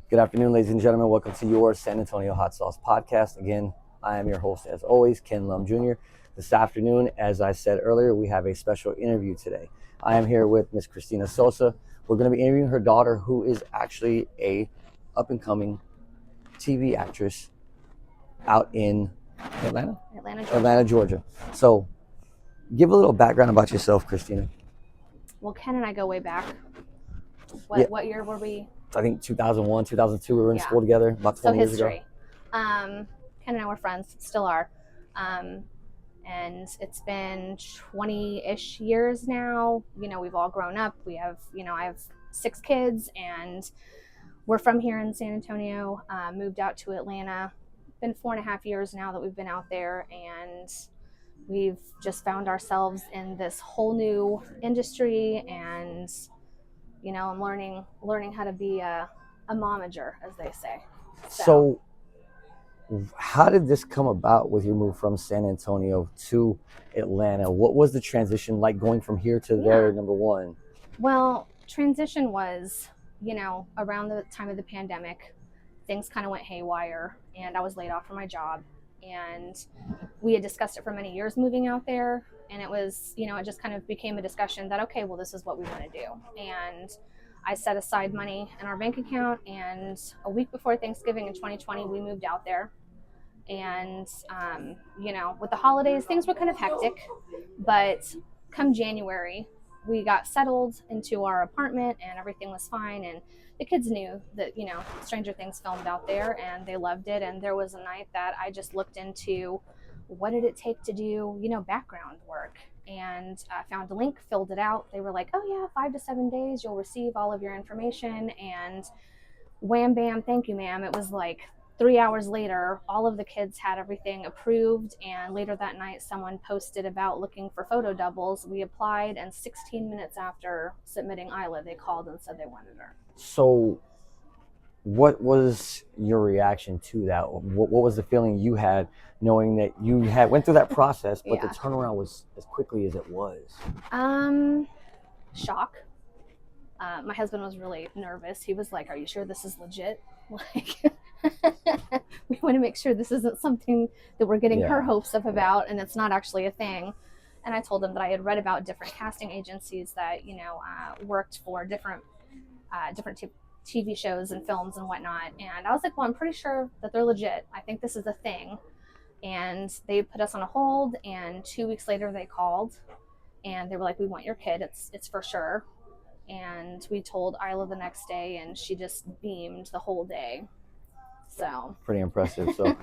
Good afternoon, ladies and gentlemen. Welcome to your San Antonio Hot Sauce Podcast. Again, I am your host, as always, Ken Lum Jr. This afternoon, as I said earlier, we have a special interview today. I am here with Miss Christina Sosa. We're going to be interviewing her daughter, who is actually a up-and-coming TV actress out in Atlanta, Georgia. So, give a little background about yourself, Christina. Well, Ken and I go way back. What year were we? I think 2001, 2002, we were in school together about 20 years ago. Ken and I were friends, still are. And it's been 20-ish years now. We've all grown up. We have, I have 6 kids, and we're from here in San Antonio, moved out to Atlanta. Been 4.5 years now that we've been out there, and we've just found ourselves in this whole new industry, and I'm learning how to be a momager, as they say. So how did this come about with your move from San Antonio to Atlanta? What was the transition like going from here to there, number one? Well, transition was, around the time of the pandemic, things kind of went haywire, and I was laid off from my job. And we had discussed it for many years moving out there. And it was, it just kind of became a discussion that, okay, well, this is what we want to do. And I set aside money in our bank account. And a week before Thanksgiving in 2020, we moved out there. And, with the holidays, things were kind of hectic. But come January, we got settled into our apartment and everything was fine. And the kids knew that, Stranger Things filmed out there, and they loved it. And there was a night that I just looked into what did it take to do, background work, and found a link, filled it out. They were like, oh yeah, 5 to 7 days, you'll receive all of your information. And wham, bam, thank you, ma'am. It was like 3 hours later, all of the kids had everything approved. And later that night, someone posted about looking for photo doubles. We applied, and 16 minutes after submitting Isla, they called and said they wanted her. So what was your reaction to that? What was the feeling you had knowing that you went through that process, but the turnaround was as quickly as it was? Shock. My husband was really nervous. He was like, are you sure this is legit? Like, we want to make sure this isn't something that we're getting her hopes up about, and it's not actually a thing. And I told him that I had read about different casting agencies that, worked for different TV shows and films and whatnot. And I was like, well, I'm pretty sure that they're legit. I think this is a thing. And they put us on a hold, and 2 weeks later they called and they were like, we want your kid. It's for sure. And we told Isla the next day, and she just beamed the whole day. So pretty impressive. So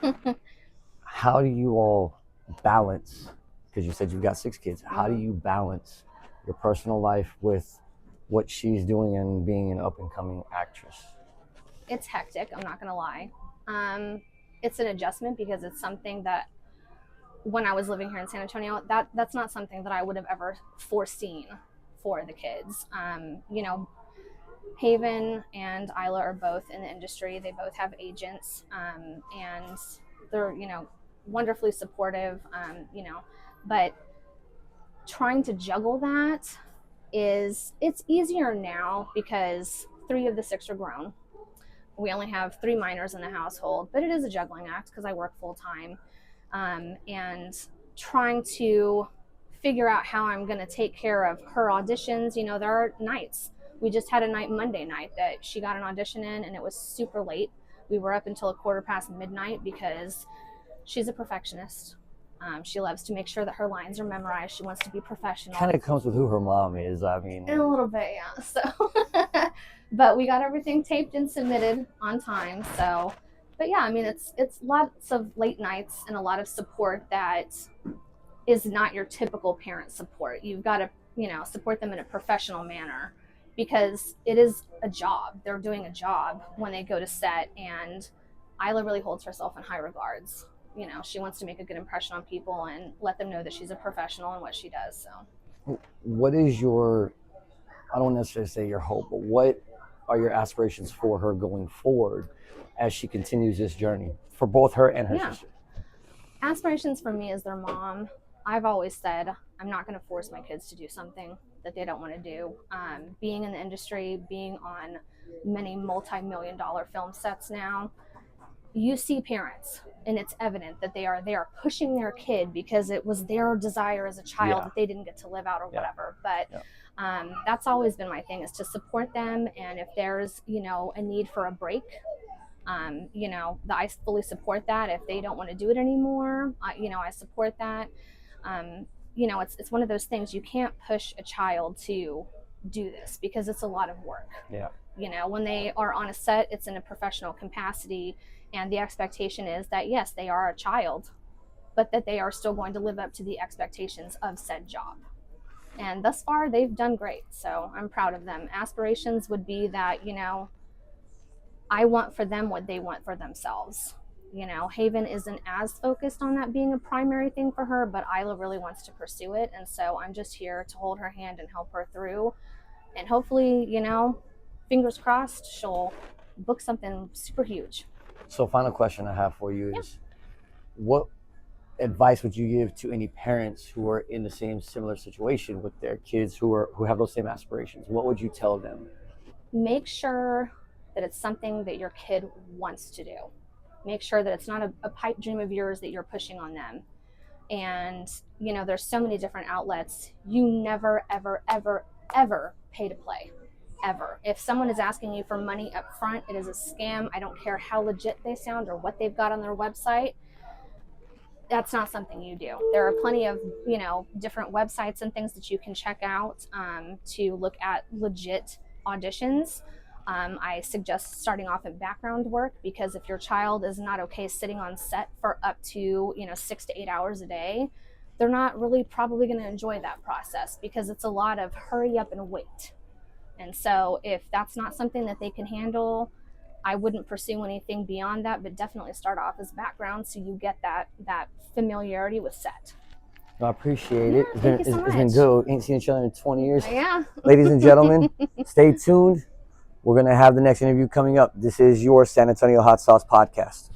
how do you all balance, because you said you've got 6 kids, how do you balance your personal life with what she's doing and being an up-and-coming actress? It's hectic, I'm not gonna lie. It's an adjustment, because it's something that when I was living here in San Antonio, that's not something that I would have ever foreseen for the kids. Haven and Isla are both in the industry. They both have agents, and they're, wonderfully supportive, but trying to juggle that it's easier now because 3 of the 6 are grown. We only have 3 minors in the household, but it is a juggling act because I work full time, and trying to figure out how I'm going to take care of her auditions. There are nights. We just had a night Monday night that she got an audition in, and it was super late. We were up until 1:15 midnight because she's a perfectionist. She loves to make sure that her lines are memorized. She wants to be professional. Kind of comes with who her mom is. I mean, a little bit, yeah. So, but we got everything taped and submitted on time. So, but yeah, I mean, it's lots of late nights and a lot of support that is not your typical parent support. You've got to, support them in a professional manner, because it is a job. They're doing a job when they go to set, and Isla really holds herself in high regards. She wants to make a good impression on people and let them know that she's a professional in what she does. So what is your, I don't necessarily say your hope, but what are your aspirations for her going forward as she continues this journey for both her and her sister? Aspirations for me as their mom, I've always said I'm not going to force my kids to do something that they don't want to do. Being in the industry, being on many multi-million-dollar film sets now, you see parents, and it's evident that they are pushing their kid because it was their desire as a child that they didn't get to live out or whatever. But that's always been my thing, is to support them. And if there's, a need for a break, I fully support that. If they don't want to do it anymore, I support that. It's one of those things, you can't push a child to do this because it's a lot of work. When they are on a set, it's in a professional capacity, and the expectation is that, yes, they are a child, but that they are still going to live up to the expectations of said job. And thus far, they've done great. So I'm proud of them. Aspirations would be that, I want for them what they want for themselves. Haven isn't as focused on that being a primary thing for her, but Isla really wants to pursue it. And so I'm just here to hold her hand and help her through. And hopefully, fingers crossed, she'll book something super huge. So final question I have for you is, what advice would you give to any parents who are in the same similar situation with their kids who have those same aspirations? What would you tell them? Make sure that it's something that your kid wants to do. Make sure that it's not a pipe dream of yours that you're pushing on them. And, there's so many different outlets. You never, ever, ever, ever pay to play. Ever. If someone is asking you for money up front, it is a scam. I don't care how legit they sound or what they've got on their website. That's not something you do. There are plenty of, different websites and things that you can check out to look at legit auditions. I suggest starting off at background work, because if your child is not okay sitting on set for up to 6 to 8 hours a day, they're not really probably going to enjoy that process, because it's a lot of hurry up and wait. And so if that's not something that they can handle, I wouldn't pursue anything beyond that, but definitely start off as background so you get that familiarity with set. I appreciate it. It's been good. We ain't seen each other in 20 years. Yeah. Ladies and gentlemen, stay tuned. We're going to have the next interview coming up. This is your San Antonio Hot Sauce Podcast.